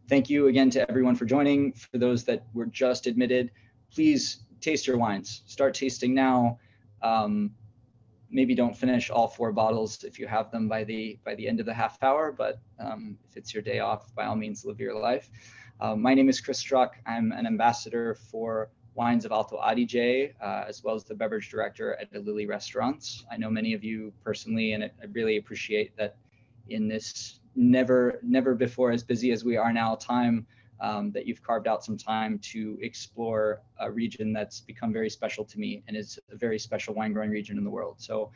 Thank you again to everyone for joining. For those that were just admitted, please taste your wines. Start tasting now. Maybe don't finish all 4 bottles if you have them by the end of the half hour, but if it's your day off, by all means, live your life. My name is Chris Struck. I'm an ambassador for wines of Alto Adige, as well as the beverage director at ilili Restaurants. I know many of you personally, and I really appreciate that in this never before as busy as we are now time, that you've carved out some time to explore a region that's become very special to me and is a very special wine growing region in the world. So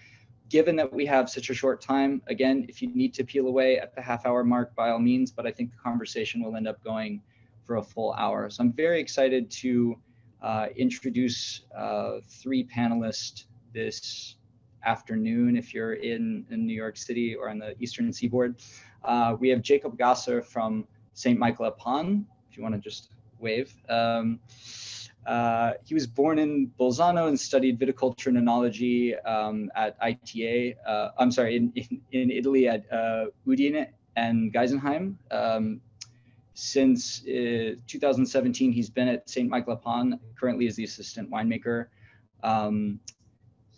given that we have such a short time, again, if you need to peel away at the half hour mark, by all means, but I think the conversation will end up going for a full hour. So I'm very excited to introduce 3 panelists this afternoon if you're in New York City or on the Eastern Seaboard. We have Jakob from St. Michael-Eppan, if you want to just wave. He was born in Bolzano and studied viticulture and enology at ITA. In Italy at Udine and Geisenheim. Since 2017, he's been at St. Michael-Eppan, currently as the assistant winemaker.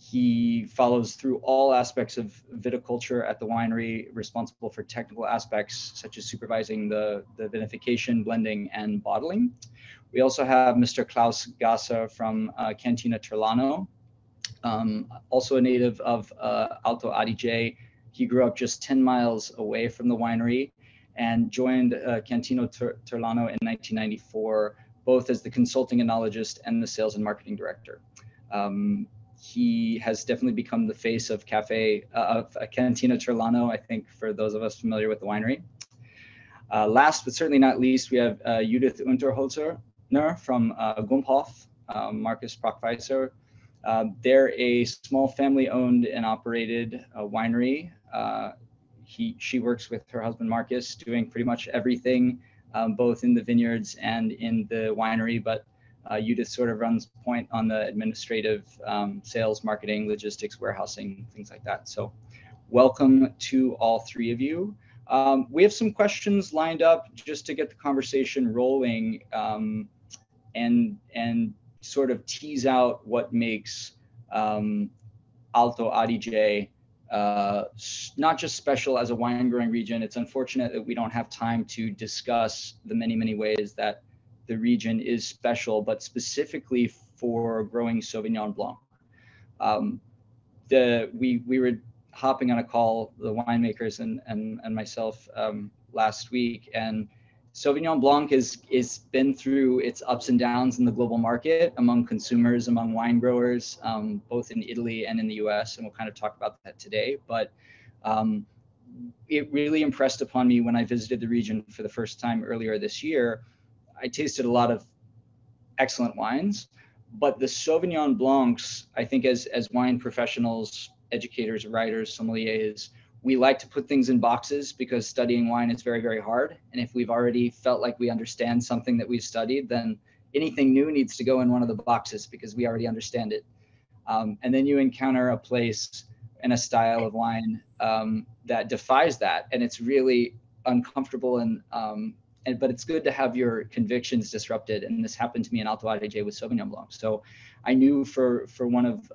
He follows through all aspects of viticulture at the winery, responsible for technical aspects such as supervising the vinification, blending, and bottling. We also have Mr. Klaus from Cantina Terlano, also a native of Alto Adige. He grew up just 10 miles away from the winery and joined Cantina Terlano in 1994, both as the consulting enologist and the sales and marketing director. He has definitely become the face of Cantina Terlano, I think, for those of us familiar with the winery. Last but certainly not least, we have Judith Unterholzner from Gump, Markus Prackwieser. They're a small family-owned and operated winery. She works with her husband Markus, doing pretty much everything, both in the vineyards and in the winery, but Judith sort of runs point on the administrative, sales, marketing, logistics, warehousing, things like that. So welcome to all 3 of you. We have some questions lined up just to get the conversation rolling, and sort of tease out what makes Alto Adige not just special as a wine growing region. It's unfortunate that we don't have time to discuss the many ways that the region is special, but specifically for growing Sauvignon Blanc. We were hopping on a call, the winemakers and myself, last week, and Sauvignon Blanc is been through its ups and downs in the global market among consumers, among wine growers, both in Italy and in the US, and we'll kind of talk about that today. But it really impressed upon me when I visited the region for the first time earlier this year. I tasted a lot of excellent wines, but the Sauvignon Blancs, I think as wine professionals, educators, writers, sommeliers, we like to put things in boxes because studying wine is very hard. And if we've already felt like we understand something that we've studied, then anything new needs to go in one of the boxes because we already understand it. And then you encounter a place and a style of wine that defies that. And it's really uncomfortable but it's good to have your convictions disrupted. And this happened to me in Alto Adige with Sauvignon Blanc. So I knew for one of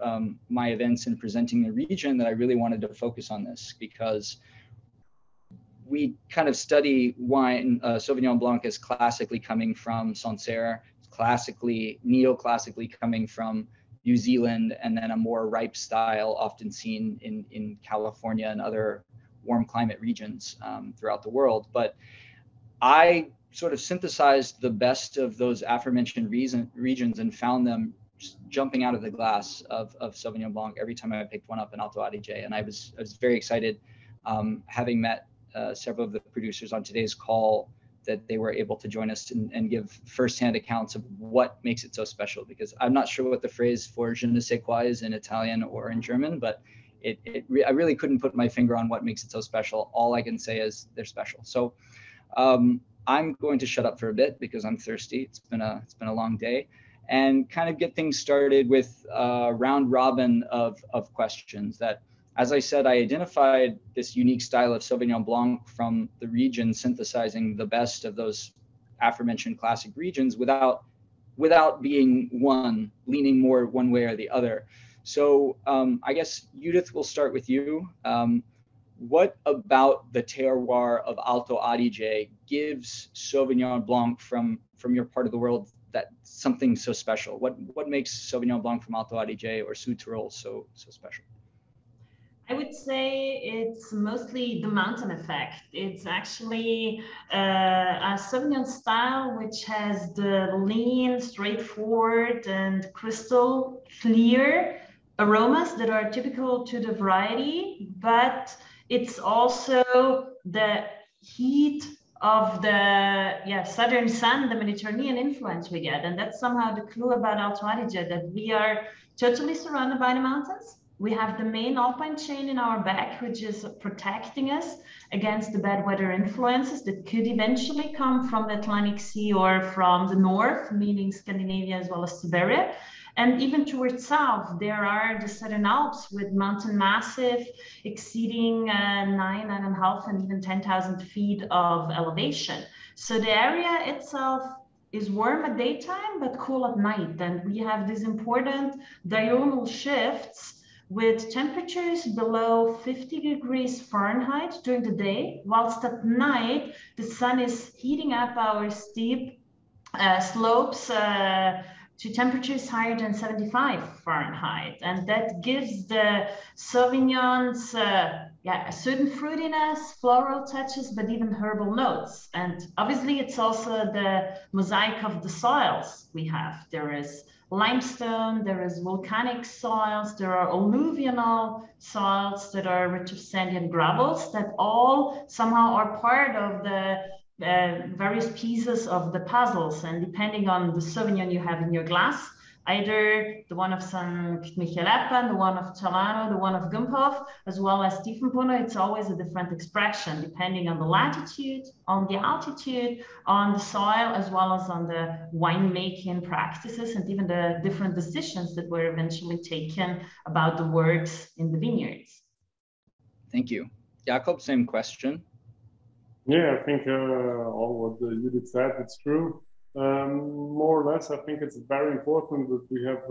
my events in presenting the region that I really wanted to focus on this because we kind of study wine, Sauvignon Blanc as classically coming from Sancerre, neoclassically coming from New Zealand, and then a more ripe style often seen in California and other warm climate regions throughout the world. But I sort of synthesized the best of those aforementioned regions and found them just jumping out of the glass of Sauvignon Blanc every time I picked one up in Alto Adige. And I was very excited, having met several of the producers on today's call, that they were able to join us and give firsthand accounts of what makes it so special. Because I'm not sure what the phrase for je ne sais quoi is in Italian or in German, but I really couldn't put my finger on what makes it so special. All I can say is they're special. So I'm going to shut up for a bit because I'm thirsty. It's been a long day, and kind of get things started with a round robin of questions that, as I said, I identified this unique style of Sauvignon Blanc from the region, synthesizing the best of those aforementioned classic regions without being leaning more one way or the other. So I guess, Judith, we'll start with you. What about the terroir of Alto Adige gives Sauvignon Blanc from your part of the world that something so special? What makes Sauvignon Blanc from Alto Adige or Südtirol so special? I would say it's mostly the mountain effect. It's actually a Sauvignon style which has the lean, straightforward, and crystal clear aromas that are typical to the variety, but it's also the heat of the southern sun, the Mediterranean influence we get. And that's somehow the clue about Alto Adige, that we are totally surrounded by the mountains. We have the main alpine chain in our back, which is protecting us against the bad weather influences that could eventually come from the Atlantic Sea or from the north, meaning Scandinavia as well as Siberia. And even towards south, there are the Southern Alps with mountain massif exceeding 9.5 and even 10,000 feet of elevation. So the area itself is warm at daytime, but cool at night. And we have these important diurnal shifts with temperatures below 50 degrees Fahrenheit during the day, whilst at night, the sun is heating up our steep slopes to temperatures higher than 75 Fahrenheit. And that gives the Sauvignons a certain fruitiness, floral touches, but even herbal notes. And obviously it's also the mosaic of the soils we have. There is limestone, there is volcanic soils, there are alluvial soils that are rich of sandy and gravels that all somehow are part of the various pieces of the puzzles. And depending on the Sauvignon you have in your glass, either the one of St. Michael-Eppan, the one of Terlano, the one of Gump, as well as Tiefenbrunner, it's always a different expression depending on the latitude, on the altitude, on the soil, as well as on the winemaking practices and even the different decisions that were eventually taken about the works in the vineyards. Thank you. Jakob, same question. Yeah, I think all what Judith said, it's true. More or less, I think it's very important that we have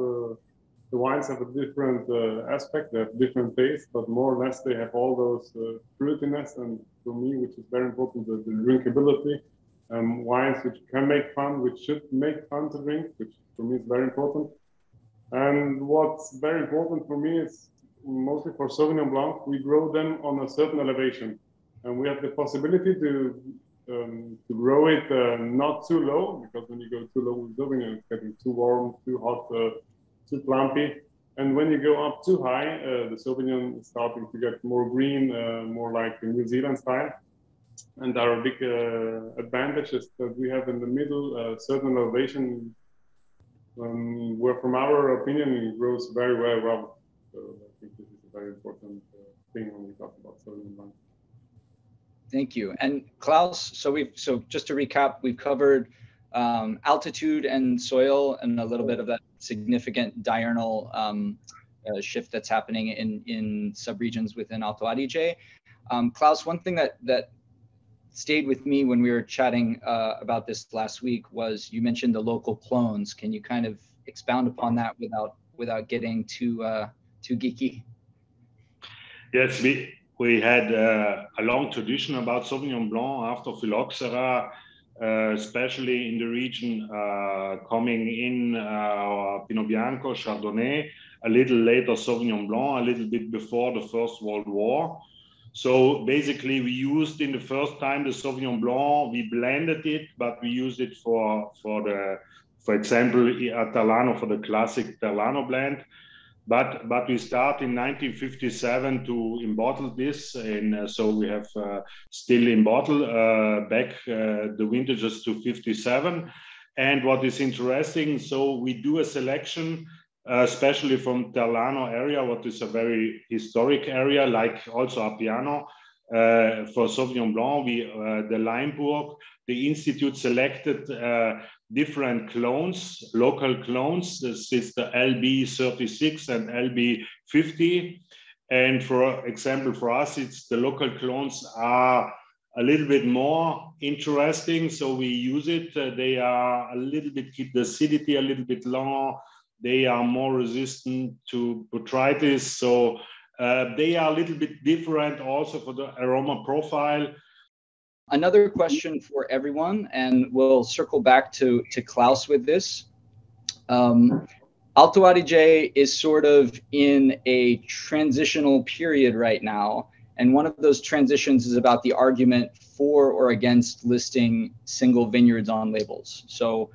the wines have a different aspect, they have different tastes, but more or less they have all those fruitiness, and for me, which is very important, the drinkability. Wines which can make fun, which should make fun to drink, which for me is very important. And what's very important for me is mostly for Sauvignon Blanc, we grow them on a certain elevation, and we have the possibility to grow it not too low, because when you go too low with Sauvignon, it's getting too warm, too hot, too plumpy. And when you go up too high, the Sauvignon is starting to get more green, more like the New Zealand style. And our big advantage is that we have in the middle a certain elevation where, from our opinion, it grows very well. So I think this is a very important thing when we talk about Sauvignon Blanc. Thank you. And Klaus, so just to recap, we've covered altitude and soil and a little bit of that significant diurnal shift that's happening in subregions within Alto Adige. Klaus, one thing that stayed with me when we were chatting about this last week was you mentioned the local clones. Can you kind of expound upon that without getting too geeky? Yes, we had a long tradition about Sauvignon Blanc after Phylloxera, especially in the region coming in Pinot Bianco, Chardonnay, a little later Sauvignon Blanc, a little bit before the First World War. So basically we used in the first time the Sauvignon Blanc, we blended it, but we used it for example, at Terlano for the classic Terlano blend. But we start in 1957 to embottle this, and so we have still in bottle back the vintages to 57. And what is interesting, so we do a selection, especially from Terlano area, what is a very historic area, like also Appiano. For Sauvignon Blanc, the Limburg, the Institute selected different clones, local clones. This is the LB36 and LB50. And for example, for us, it's the local clones are a little bit more interesting, so we use it. They are a little bit, keep the acidity a little bit longer. They are more resistant to botrytis, so they are a little bit different also for the aroma profile. Another question for everyone, and we'll circle back to Klaus with this. Alto Adige is sort of in a transitional period right now. And one of those transitions is about the argument for or against listing single vineyards on labels. So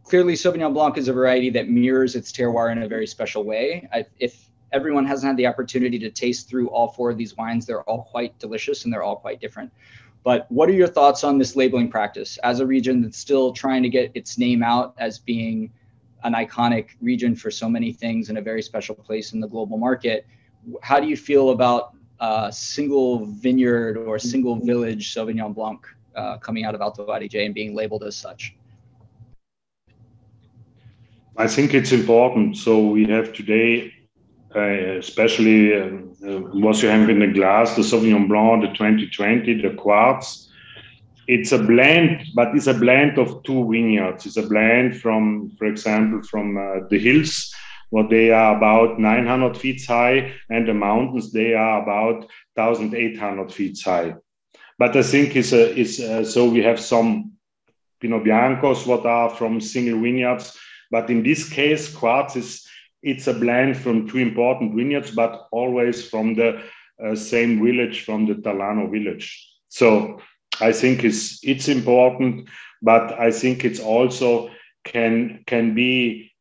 clearly Sauvignon Blanc is a variety that mirrors its terroir in a very special way. If everyone hasn't had the opportunity to taste through all four of these wines, they're all quite delicious and they're all quite different. But what are your thoughts on this labeling practice as a region that's still trying to get its name out as being an iconic region for so many things and a very special place in the global market? How do you feel about single vineyard or single village Sauvignon Blanc coming out of Alto Adige and being labeled as such? I think it's important. So we have today, especially what you have in the glass, the Sauvignon Blanc, the 2020, the Quartz. It's a blend, but it's a blend of two vineyards. It's a blend from, for example, from the hills, where they are about 900 feet high, and the mountains, they are about 1,800 feet high. But I think so we have some Pinot Biancos, what are from single vineyards. But in this case, Quartz it's a blend from two important vineyards, but always from the same village, from the Terlano village. So I think it's important, but I think it's also can be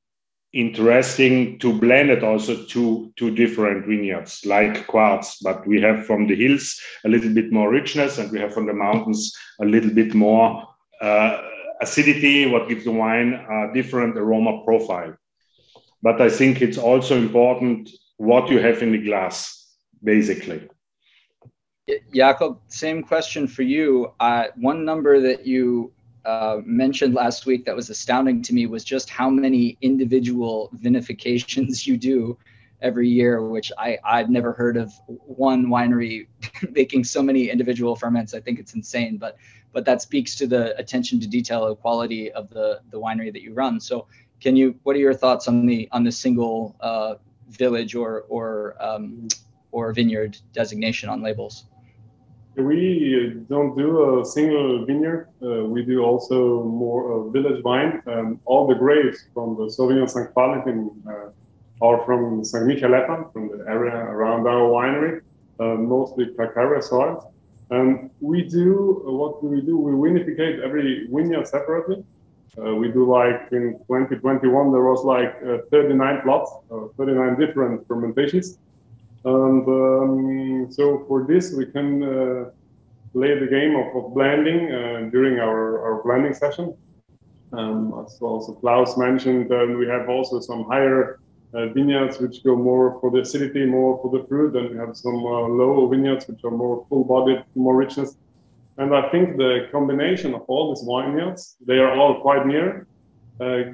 interesting to blend it also to different vineyards like Quartz. But we have from the hills a little bit more richness, and we have from the mountains a little bit more acidity, what gives the wine a different aroma profile. But I think it's also important what you have in the glass, basically. Jakob, same question for you. One number that you mentioned last week that was astounding to me was just how many individual vinifications you do every year, which I've never heard of one winery making so many individual ferments. I think it's insane, but that speaks to the attention to detail and quality of the winery that you run. So what are your thoughts on the single village or vineyard designation on labels? We don't do a single vineyard. We do also more village wine. All the grapes from the Sauvignon St. Valentin are from St. Michael-Eppan, from the area around our winery, mostly calcareous soils. And what do? We vinificate every vineyard separately. We do, like in 2021, there was like 39 plots, 39 different fermentations. And so for this, we can play the game of blending during our blending session. As also Klaus mentioned, we have also some higher vineyards which go more for the acidity, more for the fruit, and we have some lower vineyards which are more full-bodied, more richness. And I think the combination of all these vineyards, they are all quite near,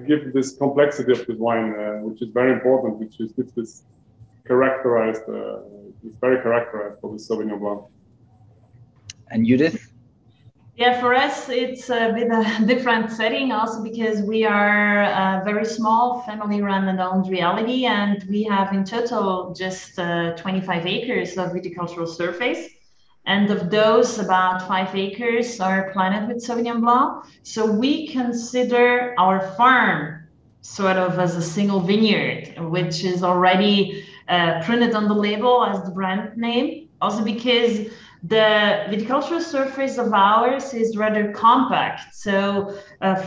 give this complexity of this wine, which is very important, which is this characterized, it's very characterized for the Sauvignon Blanc. And Judith? Yeah, for us, it's a bit a different setting also because we are a very small family-run and owned reality, and we have in total just 25 acres of viticultural surface. And of those, about 5 acres are planted with Sauvignon Blanc. So we consider our farm sort of as a single vineyard, which is already printed on the label as the brand name. Also because the viticultural surface of ours is rather compact. So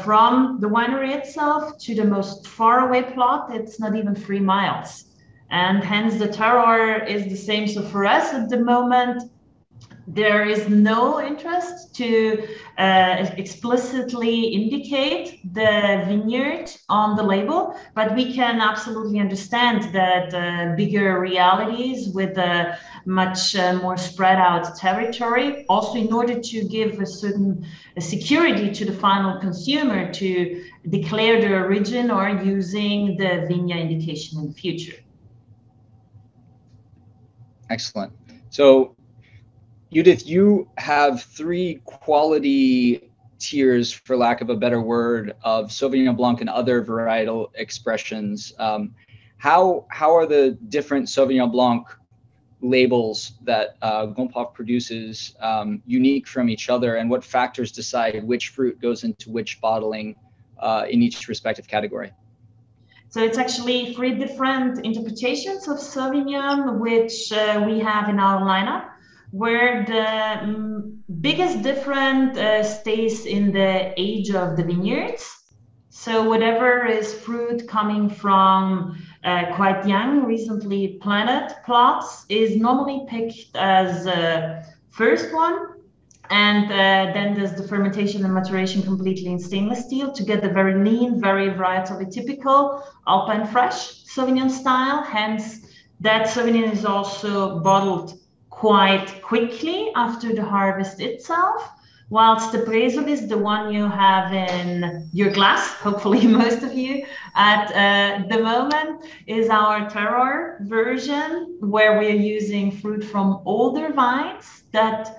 from the winery itself to the most faraway plot, it's not even 3 miles. And hence the terroir is the same. So for us at the moment, there is no interest to explicitly indicate the vineyard on the label, but we can absolutely understand that bigger realities with a much more spread out territory, also in order to give a certain security to the final consumer to declare the origin or using the vineyard indication in the future. Excellent. So Judith, you have 3 quality tiers, for lack of a better word, of Sauvignon Blanc and other varietal expressions. How are the different Sauvignon Blanc labels that Gump produces unique from each other, and what factors decide which fruit goes into which bottling in each respective category? So it's actually 3 different interpretations of Sauvignon, which we have in our lineup, where the biggest difference stays in the age of the vineyards. So whatever is fruit coming from quite young, recently planted plots is normally picked as first one. And then there's the fermentation and maturation completely in stainless steel to get the very lean, very varietally typical Alpine fresh Sauvignon style. Hence, that Sauvignon is also bottled quite quickly after the harvest itself, whilst the Brezel is the one you have in your glass, hopefully most of you at the moment, is our terroir version, where we're using fruit from older vines that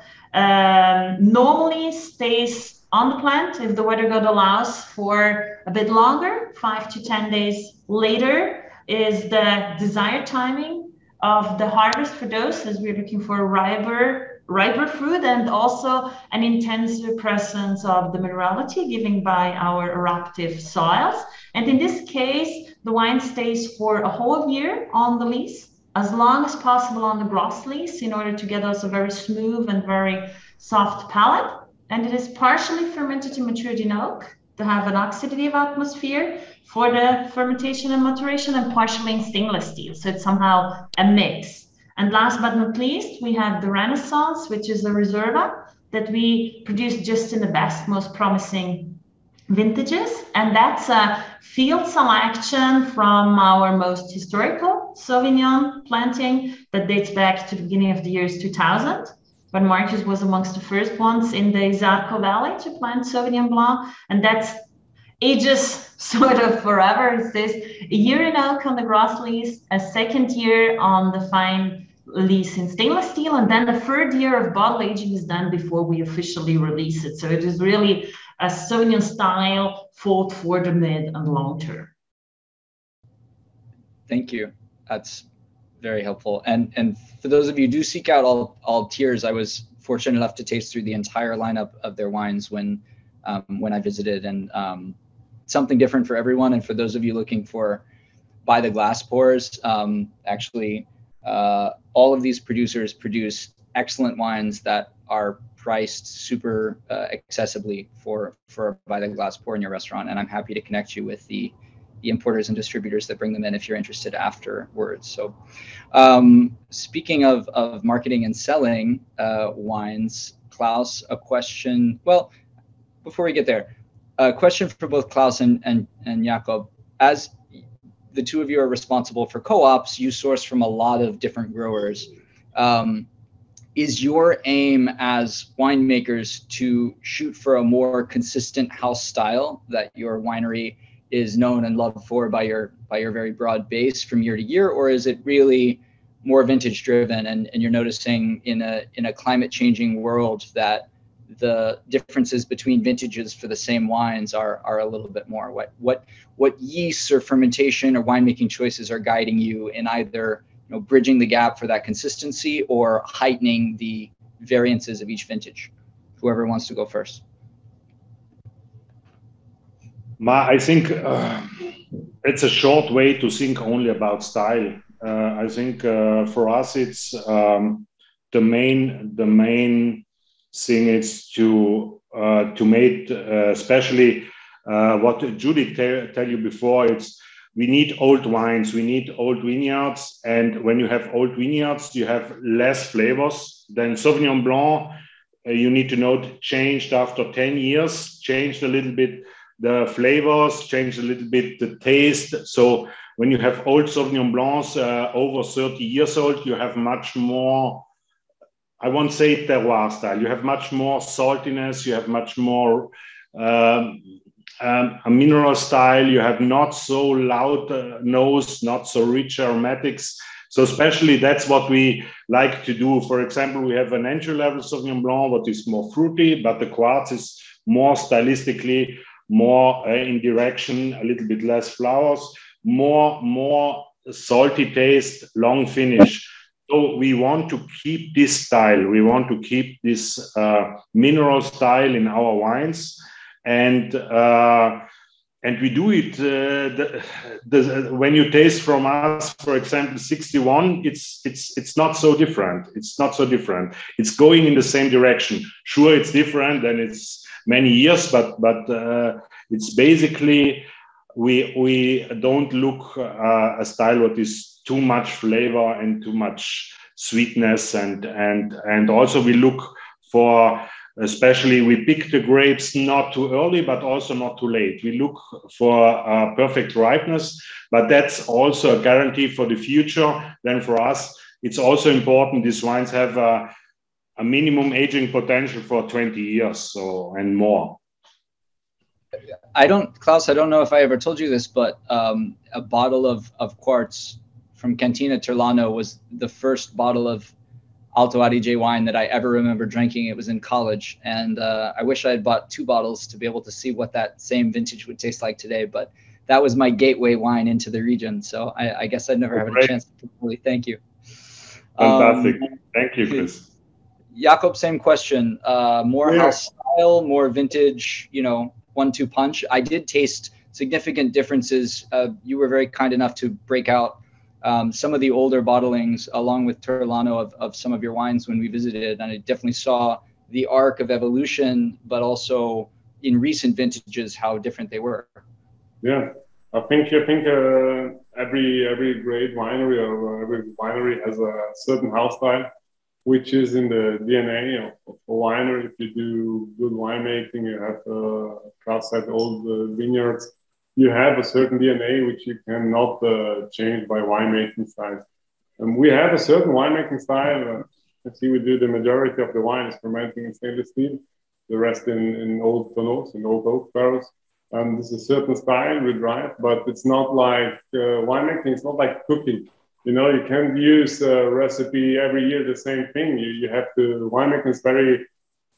normally stays on the plant, if the weather god allows, for a bit longer. 5 to 10 days later is the desired timing of the harvest for those, as we're looking for riper fruit, and also an intenser presence of the minerality given by our eruptive soils. And in this case, the wine stays for a whole year on the lees, as long as possible on the gross lees, in order to get us a very smooth and very soft palate. And it is partially fermented and matured in oak to have an oxidative atmosphere for the fermentation and maturation, and partially in stainless steel. So it's somehow a mix. And last but not least, we have the Renaissance, which is a Reserva that we produce just in the best, most promising vintages. And that's a field selection from our most historical Sauvignon planting that dates back to the beginning of the years 2000, when Markus was amongst the first ones in the Isarco Valley to plant Sauvignon Blanc. And that's ages sort of forever. It says a year in oak on the gross lees, a second year on the fine lees in stainless steel, and then the third year of bottle aging is done before we officially release it. So it is really a Sauvignon style fought for the mid and long term. Thank you. That's very helpful. And for those of you who do seek out all tiers, I was fortunate enough to taste through the entire lineup of their wines when I visited, and something different for everyone. And for those of you looking for by the glass pours, actually all of these producers produce excellent wines that are priced super accessibly for by the glass pour in your restaurant. And I'm happy to connect you with the importers and distributors that bring them in if you're interested afterwards. So speaking of marketing and selling wines, Klaus, a question, well, before we get there, a question for both Klaus and Jakob. As the two of you are responsible for co-ops, you source from a lot of different growers. Is your aim as winemakers to shoot for a more consistent house style that your winery is known and loved for by your very broad base from year to year, or is it really more vintage driven, and you're noticing in a climate changing world that the differences between vintages for the same wines are a little bit more? What yeasts or fermentation or winemaking choices are guiding you in either bridging the gap for that consistency or heightening the variances of each vintage? Whoever wants to go first. I think it's a short way to think only about style. I think for us it's the main thing is to make especially what Judith tell you before. It's we need old wines, we need old vineyards, and when you have old vineyards, you have less flavors than Sauvignon Blanc. You need to note changed after 10 years, changed a little bit the flavors, changed a little bit the taste. So when you have old Sauvignon Blancs over 30 years old, you have much more, I won't say terroir style, you have much more saltiness, you have much more a mineral style, you have not so loud nose, not so rich aromatics. So especially that's what we like to do. For example, we have an entry-level Sauvignon Blanc, what is more fruity, but the quartz is more stylistically, more in direction, a little bit less flowers, more salty taste, long finish. So we want to keep this style. We want to keep this mineral style in our wines, and we do it. When you taste from us, for example, 61, it's not so different. It's not so different. It's going in the same direction. Sure, it's different, and it's many years, but it's basically we don't look a style what is too much flavor and too much sweetness, and also we look for, especially we pick the grapes not too early but also not too late. We look for perfect ripeness, but that's also a guarantee for the future. Then for us it's also important these wines have a minimum aging potential for 20 years so and more. Klaus, I don't know if I ever told you this, but a bottle of quartz from Cantina Terlano was the first bottle of Alto Adige wine that I ever remember drinking. It was in college, and I wish I had bought 2 bottles to be able to see what that same vintage would taste like today, but that was my gateway wine into the region, so I guess I'd never have a chance to really thank you. Fantastic. Thank you, Chris. Jakob, same question. More house style, more vintage, 1-2 punch. I did taste significant differences. You were very kind enough to break out some of the older bottlings along with Terlano of some of your wines when we visited, and I definitely saw the arc of evolution, but also in recent vintages how different they were. Yeah, I think every great winery or every winery has a certain house style, which is in the DNA of a winery. If you do good winemaking, you have Klaus said old vineyards. You have a certain DNA which you cannot change by winemaking style. We have a certain winemaking style. I see we do the majority of the wine is fermenting in stainless steel, the rest in old tonneaus, in old oak barrels. This is a certain style we drive, but it's not like winemaking. It's not like cooking. You can't use a recipe every year the same thing. You have to winemaking is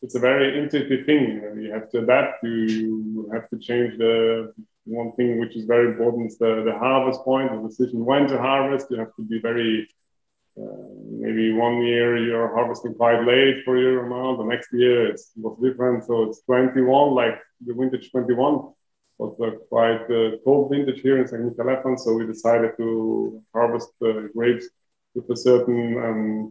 it's a very intuitive thing. You have to adapt. You have to change the one thing which is very important is the harvest point, the decision when to harvest. You have to be very, maybe 1 year you're harvesting quite late for your amount, the next year it was different. So it's 21, like the vintage 21 was a quite cold vintage here in St. Michael-Eppan. So we decided to harvest grapes with a certain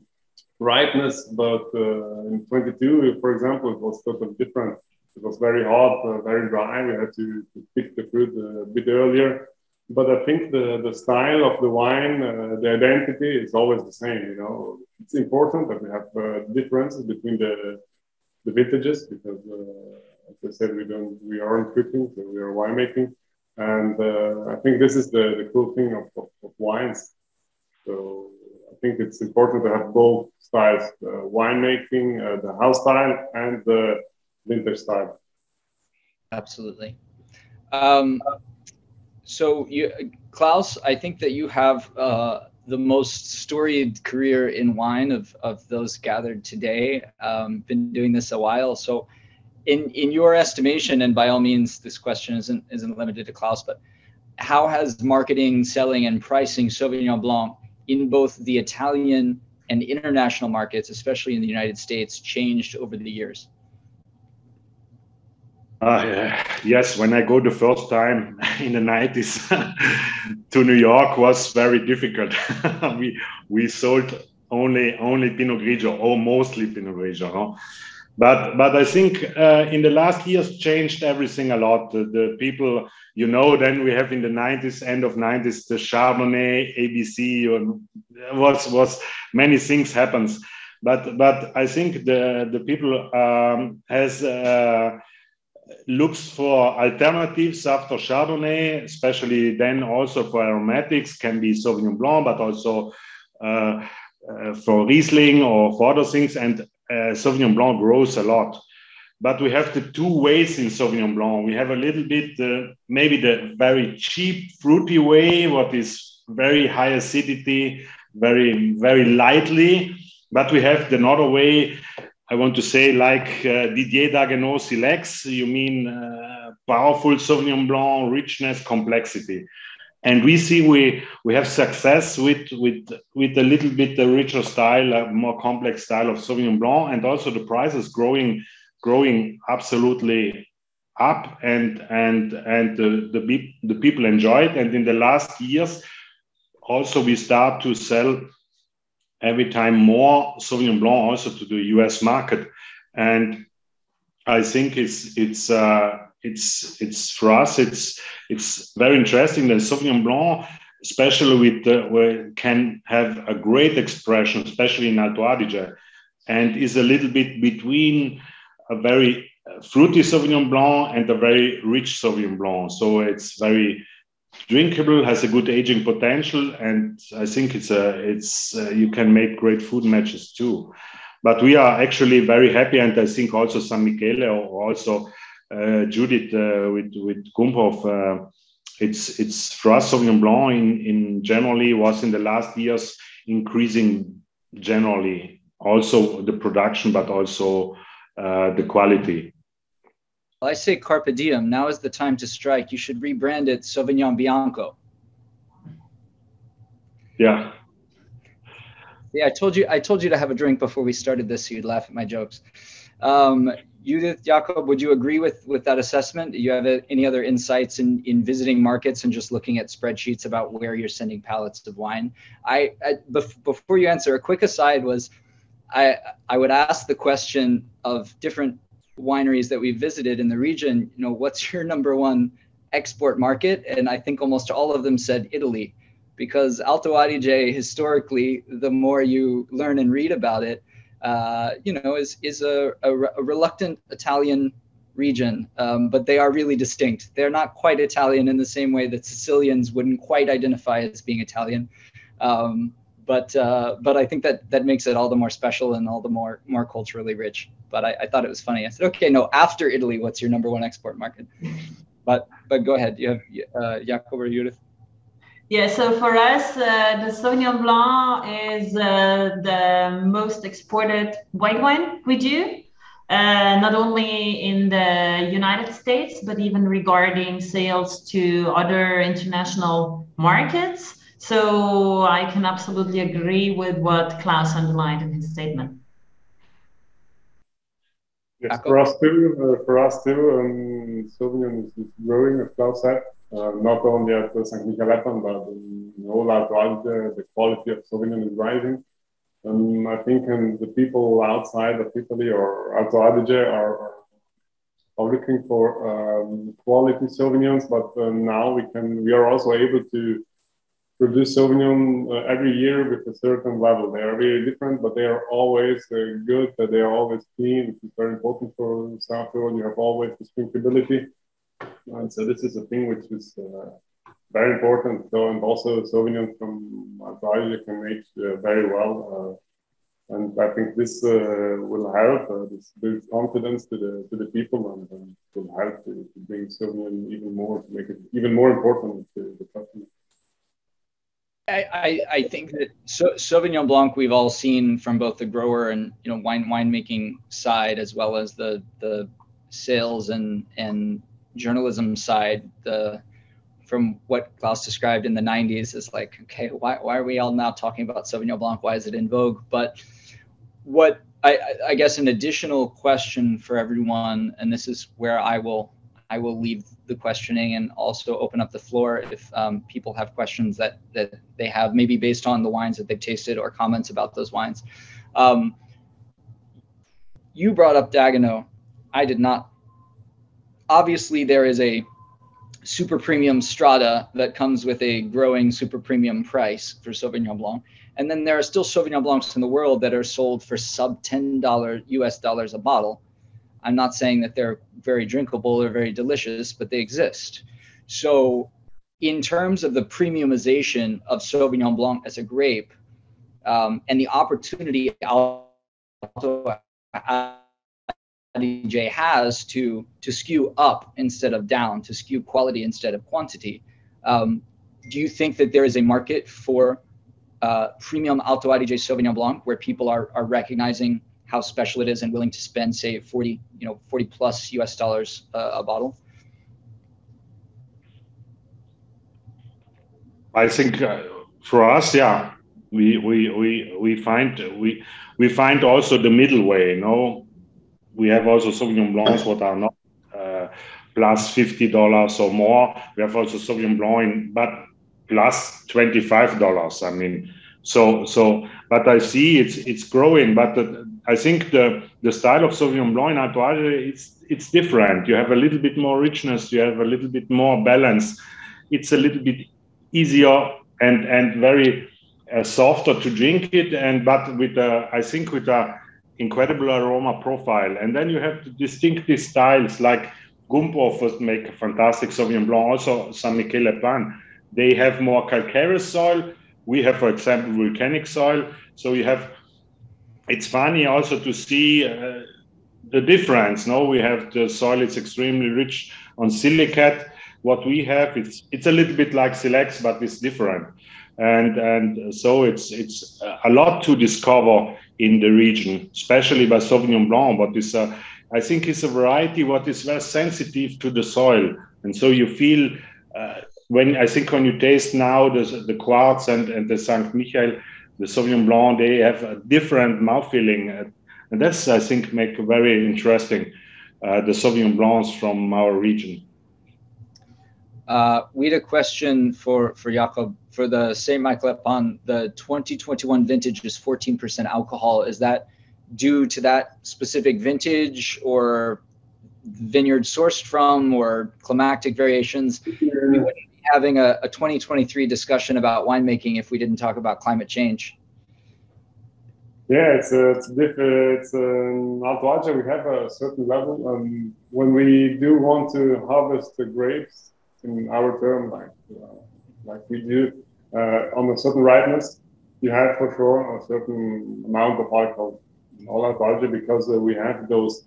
ripeness, but in 22, for example, it was totally different. It was very hot, very dry. We had to pick the fruit a bit earlier. But I think the style of the wine, the identity is always the same. It's important that we have differences between the vintages because, as I said, we aren't cooking, so we are winemaking. And I think this is the cool thing of wines. So I think it's important to have both styles, winemaking, the house style, and the vintage style. Absolutely. So Klaus, I think that you have the most storied career in wine of those gathered today. Been doing this a while. So in your estimation, and by all means, this question isn't limited to Klaus, but how has marketing, selling, and pricing Sauvignon Blanc in both the Italian and international markets, especially in the United States, changed over the years? Yes, when I go the first time in the 90s to New York was very difficult. we sold only Pinot Grigio, or mostly Pinot Grigio. Huh? But I think in the last years changed everything a lot. The people, then we have in the 90s, end of 90s, the Chardonnay, ABC, was many things happens. But I think the people has looks for alternatives after Chardonnay, especially then also for aromatics, can be Sauvignon Blanc, but also for Riesling or for other things. And Sauvignon Blanc grows a lot. But we have the 2 ways in Sauvignon Blanc. We have a little bit, maybe the very cheap fruity way, what is very high acidity, very, very lightly. But we have another way, I want to say, like Didier Dagenot selects, you mean powerful Sauvignon Blanc, richness, complexity. And we see we have success with a little bit the richer style, a more complex style of Sauvignon Blanc, and also the prices growing absolutely up, and the people enjoy it. And in the last years, also we start to sell every time more Sauvignon Blanc also to the US market, and I think it's for us it's very interesting that Sauvignon Blanc, especially where can have a great expression, especially in Alto Adige, and is a little bit between a very fruity Sauvignon Blanc and a very rich Sauvignon Blanc. So it's very drinkable, has a good aging potential, and I think it's you can make great food matches too. But we are actually very happy, and I think also San Michele or also Judith with Gump. It's for us Sauvignon Blanc in generally was in the last years increasing generally, also the production, but also the quality. Well, I say carpe diem. Now is the time to strike. You should rebrand it Sauvignon Bianco. Yeah. Yeah, I told you to have a drink before we started this, so you'd laugh at my jokes. Judith, Jakob, would you agree with that assessment? Do you have any other insights in visiting markets and just looking at spreadsheets about where you're sending pallets of wine? Before you answer, a quick aside was I would ask the question of different wineries that we visited in the region, you know, what's your number one export market? And I think almost all of them said Italy, because Alto Adige, historically, the more you learn and read about it, you know, is a reluctant Italian region, but they are really distinct. They're not quite Italian in the same way that Sicilians wouldn't quite identify as being Italian. But I think that makes it all the more special and all the more culturally rich. But I thought it was funny. I said, okay, no, after Italy, what's your number one export market? But go ahead. You have Jakob or Judith? Yeah, so for us, the Sauvignon Blanc is the most exported white wine we do, not only in the United States, but even regarding sales to other international markets. So I can absolutely agree with what Klaus underlined in his statement. Yes, for us too, Sauvignon is growing, as Klaus said. Not only at St. Michael-Eppan, but in all Alto Adige, the quality of Sauvignon is rising. I think the people outside of Italy or Alto Adige are looking for quality Sauvignons, but now we are also able to produce Sauvignon every year with a certain level. They are very different, but they are always good. They are always clean, which is very important for South Tyrol. You have always this drinkability. And so this is a thing which is very important. So, and also Sauvignon from Alto Adige can age very well. And I think this will help. This builds confidence to the people and will help to bring Sauvignon even more, to make it even more important to the customers. I think that Sauvignon Blanc we've all seen from both the grower and winemaking side, as well as the sales and journalism side. From what Klaus described in the 90s is like, okay, why are we all now talking about Sauvignon Blanc? Why is it in vogue? But what I guess an additional question for everyone, and this is where I will leave the questioning and also open up the floor if people have questions that they have, maybe based on the wines that they've tasted or comments about those wines. You brought up Dagenot. I did not. Obviously, there is a super premium strata that comes with a growing super premium price for Sauvignon Blanc. And then there are still Sauvignon Blancs in the world that are sold for sub $10 US a bottle. I'm not saying that they're very drinkable or very delicious, but they exist. So in terms of the premiumization of Sauvignon Blanc as a grape, and the opportunity Alto Adige has to skew up instead of down, to skew quality instead of quantity, do you think that there is a market for premium Alto Adige Sauvignon Blanc, where people are recognizing how special it is and willing to spend, say, 40 plus US dollars a bottle? I think for us, yeah, we find also the middle way. No, we have also Sauvignon Blancs what are not plus $50 or more. We have also Sauvignon Blanc but plus $25. I mean, so but I see it's growing. But I think the style of Sauvignon Blanc in Alto Adige, it's different. You have a little bit more richness. You have a little bit more balance. It's a little bit easier and very softer to drink it, but with I think with a incredible aroma profile. And then you have the distinctive styles like Gump offers make a fantastic Sauvignon Blanc. Also some Michael-Eppan. They have more calcareous soil. We have, for example, volcanic soil. So you have. It's funny also to see the difference. No, we have the soil. It's extremely rich on silicate. What we have, it's a little bit like Silex, but it's different, and so it's a lot to discover in the region, especially by Sauvignon Blanc. But it's I think it's a variety what is very sensitive to the soil, and so you feel when you taste now the Quartz and the Saint Michael, the Sauvignon Blanc, they have a different mouthfeeling, and that's I think make very interesting the Sauvignon Blancs from our region. We had a question for Jakob. For the St. Michael-Eppan, the 2021 vintage is 14% alcohol. Is that due to that specific vintage or vineyard sourced from or climatic variations? We wouldn't be having a 2023 discussion about winemaking if we didn't talk about climate change. Yeah, it's different. It's Alto Adige, we have a certain level. When we do want to harvest the grapes, in our term, like we do, on a certain ripeness, you have for sure a certain amount of alcohol in all Alto Adige because we have those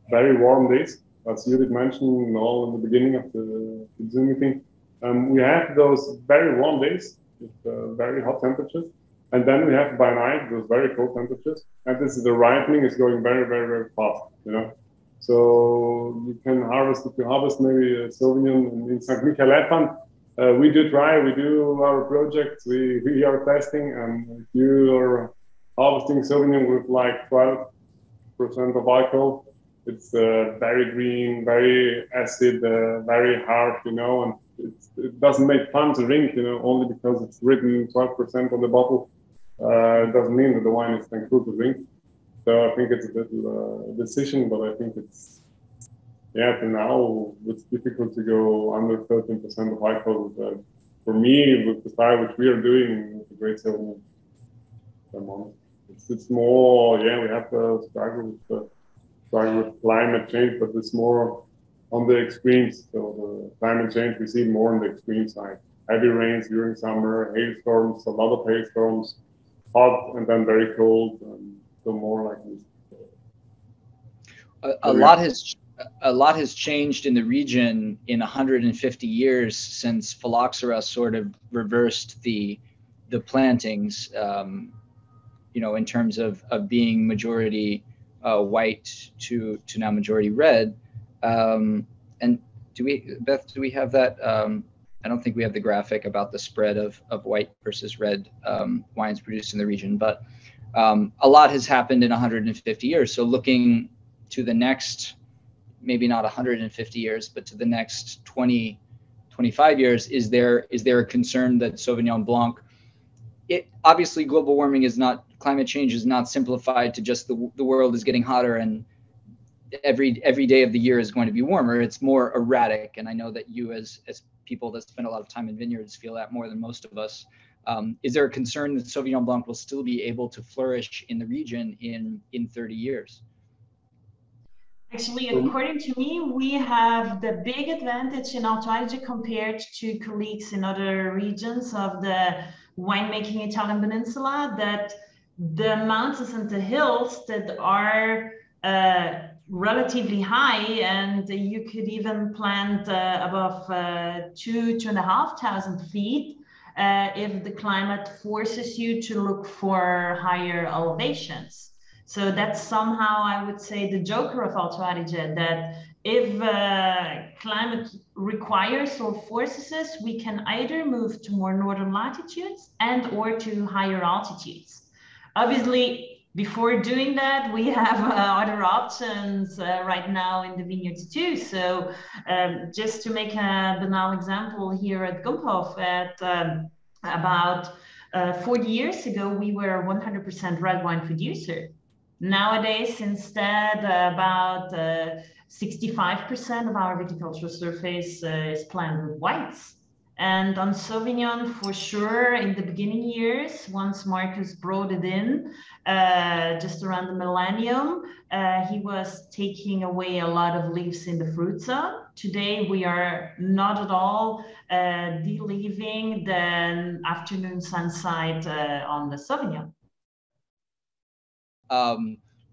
very warm days, as Judith mentioned all in the beginning of the Zoom meeting. We have those very warm days with very hot temperatures, and then we have by night those very cold temperatures, and this is the ripening is going very, very, very fast, you know. So you can harvest, if you harvest maybe a Sauvignon in St. Michael-Eppan, we do our projects, we are testing, and if you are harvesting Sauvignon with like 12% of alcohol, it's very green, very acid, very hard, you know, and it doesn't make fun to drink, you know, only because it's written 12% on the bottle. It doesn't mean that the wine is cool to drink. So I think it's a little decision, but I think it's, yeah, till now it's difficult to go under 13% of alcohol. For me, with the style which we are doing, it's a great Sauvignon. It's more, yeah, we have to struggle with climate change, but it's more on the extremes. So the climate change we see more on the extreme side. Heavy rains during summer, hailstorms, a lot of hailstorms, hot and then very cold. So more like this. A lot has changed in the region in 150 years since phylloxera sort of reversed the plantings, you know, in terms of being majority white to now majority red. And do we have that? I don't think we have the graphic about the spread of white versus red wines produced in the region, but a lot has happened in 150 years. So looking to the next, maybe not 150 years, but to the next 20, 25 years, is there a concern that Sauvignon Blanc, obviously global warming is not, climate change is not simplified to just the world is getting hotter and every day of the year is going to be warmer. It's more erratic. And I know that you as people that spend a lot of time in vineyards feel that more than most of us. Is there a concern that Sauvignon Blanc will still be able to flourish in the region in 30 years? Actually, according to me, we have the big advantage in Alto Adige compared to colleagues in other regions of the winemaking Italian peninsula, that the mountains and the hills that are relatively high, and you could even plant above 2,500 feet. if the climate forces you to look for higher elevations. So that's somehow, I would say, the joker of Alto Adige, that if climate requires or forces us, we can either move to more northern latitudes and or to higher altitudes. Obviously, before doing that, we have other options right now in the vineyards too. So just to make a banal example, here at Gump about 40 years ago, we were 100% red wine producer. Nowadays, instead, about 65% of our viticultural surface is planted with whites. And on Sauvignon, for sure, in the beginning years, once Markus brought it in, just around the millennium, he was taking away a lot of leaves in the fruit zone. Today, we are not at all de-leaving the afternoon sunlight on the Sauvignon.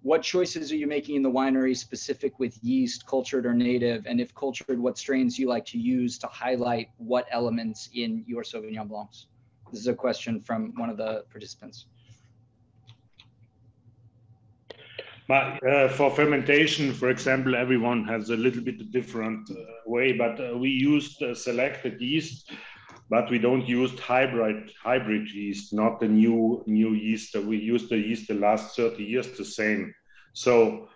What choices are you making in the winery specific with yeast, cultured or native? And if cultured, what strains you like to use to highlight what elements in your Sauvignon Blancs? This is a question from one of the participants. But for fermentation, for example, everyone has a little bit different way, but we used selected yeast, but we don't use hybrid yeast, not the new yeast. We used the yeast the last 30 years the same. So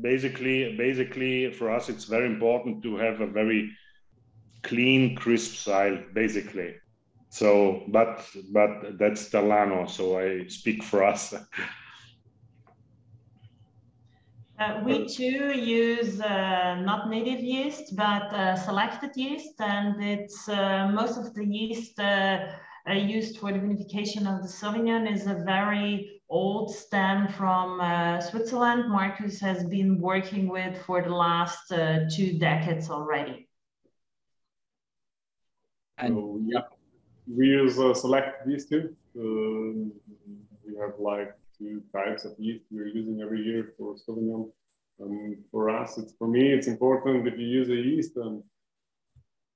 basically for us, it's very important to have a very clean, crisp style, basically. So, but that's Terlano, so I speak for us. We too use not native yeast, but selected yeast, and it's most of the yeast used for the vinification of the Sauvignon is a very old stem from Switzerland. Markus has been working with for the last 2 decades already. And so, yeah, we use selected yeast too. We have like 2 types of yeast we're using every year for Sauvignon. For us, for me, it's important if you use a yeast,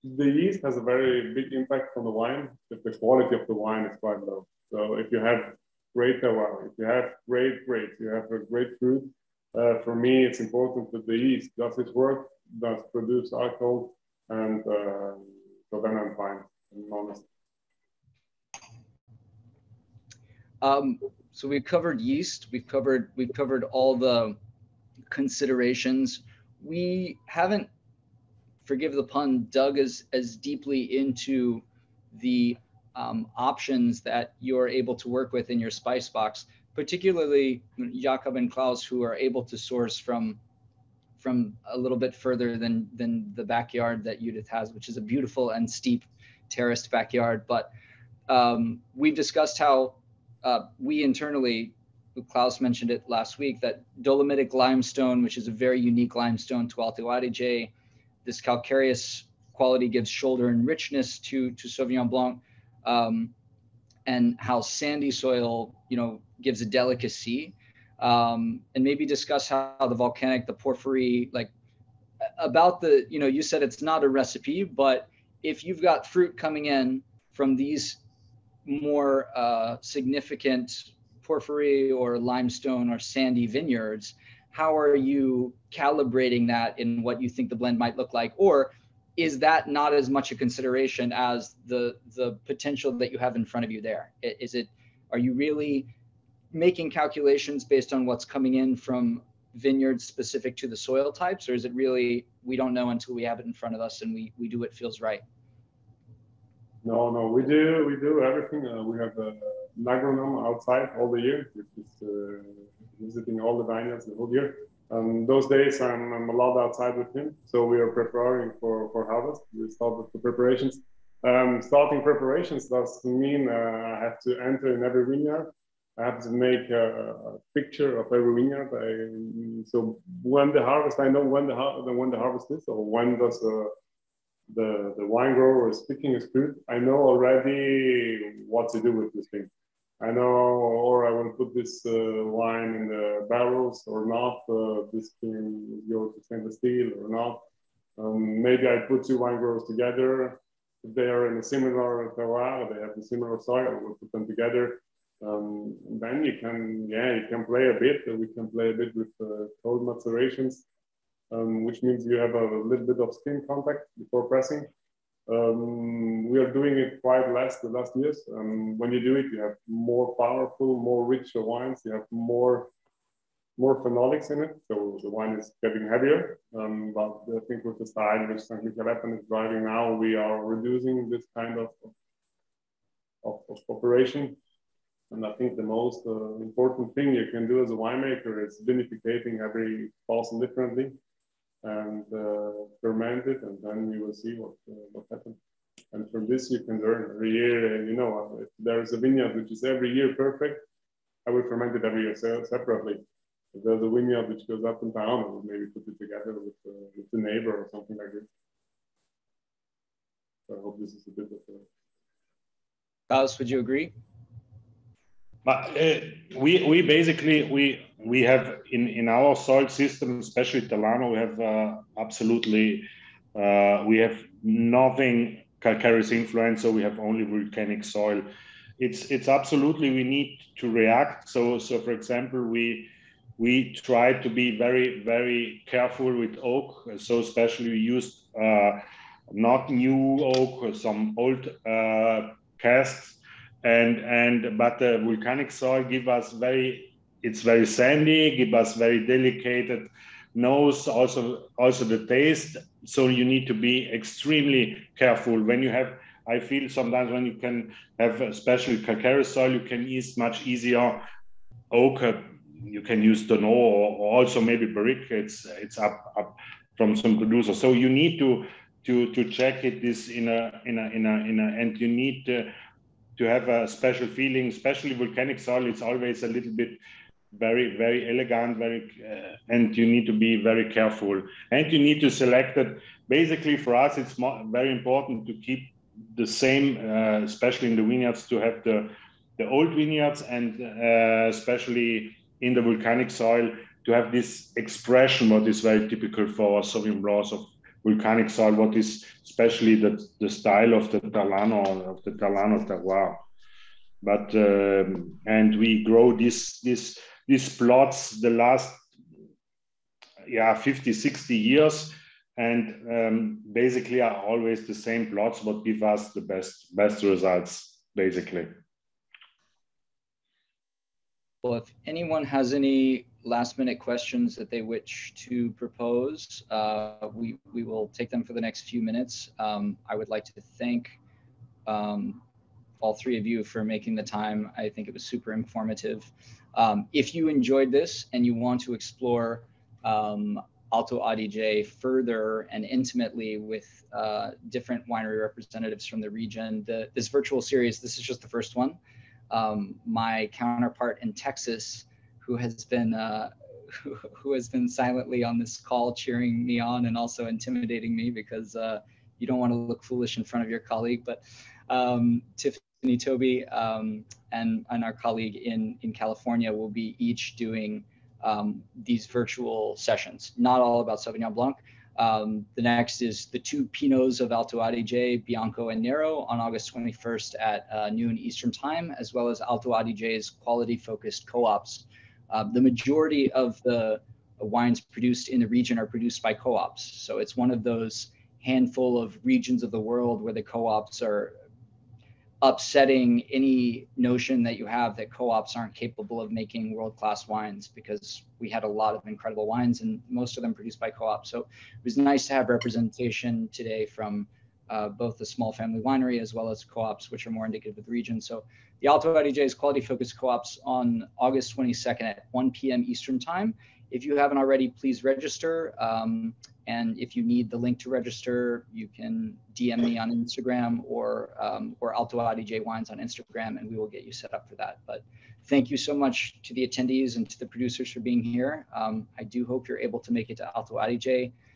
the yeast has a very big impact on the wine if the quality of the wine is quite low. So if you have great terroir, if you have great grapes, you have a great fruit, for me, it's important that the yeast does its work, does produce alcohol, and so then I'm fine, I'm honest. So we've covered yeast, we've covered all the considerations. We haven't, forgive the pun, dug as deeply into the options that you're able to work with in your spice box, particularly Jakob and Klaus, who are able to source from a little bit further than the backyard that Judith has, which is a beautiful and steep terraced backyard. But we've discussed how we internally, Klaus mentioned it last week, that dolomitic limestone, which is a very unique limestone to Alto Adige, this calcareous quality gives shoulder and richness to Sauvignon Blanc, and how sandy soil, gives a delicacy, and maybe discuss how the volcanic, the porphyry, like about the, you said it's not a recipe, but if you've got fruit coming in from these more significant porphyry or limestone or sandy vineyards, how are you calibrating that in what you think the blend might look like? Or is that not as much a consideration as the potential that you have in front of you there? Are you really making calculations based on what's coming in from vineyards specific to the soil types? Or is it really, we don't know until we have it in front of us and we do what feels right? No, we do everything. We have an agronome outside all the year, which is visiting all the vineyards the whole year. Those days I'm allowed outside with him, so we are preparing for harvest. We start with the preparations. Starting preparations doesn't mean I have to enter in every vineyard. I have to make a picture of every vineyard. So when the harvest, I know when the harvest is, or when does the wine grower is picking his fruit. I know already what to do with this thing. I know, or I will put this wine in the barrels or not. This can go to stainless steel or not. Maybe I put 2 wine growers together. if they are in a similar terroir, they have a similar soil, we'll put them together. Then you can play a bit. We can play a bit with cold macerations, which means you have a little bit of skin contact before pressing. We are doing it quite less the last years. When you do it, you have more powerful, more richer wines. You have more phenolics in it, so the wine is getting heavier. But I think with the style which St. Michael-Eppan is driving now, we are reducing this kind of operation. And I think the most important thing you can do as a winemaker is vinificating every balsam differently and ferment it, and then you will see what happens. And from this you can learn every year. You know, if there is a vineyard which is every year perfect, I will ferment it every year separately. If there's a vineyard which goes up and down, I will maybe put it together with the neighbor or something like this. So I hope this is a bit of a... Klaus, would you agree? But we basically we have in our soil system, especially Terlano, we have absolutely we have nothing calcareous influence, so we have only volcanic soil. It's absolutely, we need to react. So for example, we try to be very careful with oak. So especially we used not new oak, some old casks. But the volcanic soil give us it's very sandy, give us very delicate nose, also the taste. So you need to be extremely careful when you have. I feel sometimes when you can have especially calcareous soil, you can use much easier oak. You can use Tonneau or also maybe Barrique. It's up from some producer. So you need to check it this in a and you need to have a special feeling, especially volcanic soil. It's always a little bit very elegant, and you need to be very careful. And you need to select it. Basically, for us, it's very important to keep the same, especially in the vineyards, to have the old vineyards, and especially in the volcanic soil, to have this expression, what is very typical for Sauvignon Blancs of volcanic soil, what is especially the style of the Terlano terroir. But and we grow these plots the last 50-60 years, and basically are always the same plots, what give us the best results basically. Well, if anyone has any last-minute questions that they wish to propose, we will take them for the next few minutes. I would like to thank all three of you for making the time. I think it was super informative. If you enjoyed this and you want to explore Alto Adige further and intimately with different winery representatives from the region, this virtual series, this is just the first one. My counterpart in Texas, who has been silently on this call cheering me on and also intimidating me because you don't want to look foolish in front of your colleague, but Tiffany Toby and our colleague in California will be each doing these virtual sessions, not all about Sauvignon Blanc. The next is the two Pinots of Alto Adige, Bianco and Nero, on August 21st at noon Eastern time, as well as Alto Adige's quality-focused co-ops. The majority of the wines produced in the region are produced by co-ops. So it's one of those handful of regions of the world where the co-ops are upsetting any notion that you have that co-ops aren't capable of making world-class wines, because we had a lot of incredible wines and most of them produced by co-ops. So it was nice to have representation today from both the small family winery as well as co-ops, which are more indicative of the region. So the Alto Adige's quality focused co-ops on August 22nd at 1 p.m. Eastern time. If you haven't already, please register. And if you need the link to register, you can DM me on Instagram or Alto Adige Wines on Instagram, and we will get you set up for that. But thank you so much to the attendees and to the producers for being here. I do hope you're able to make it to Alto Adige.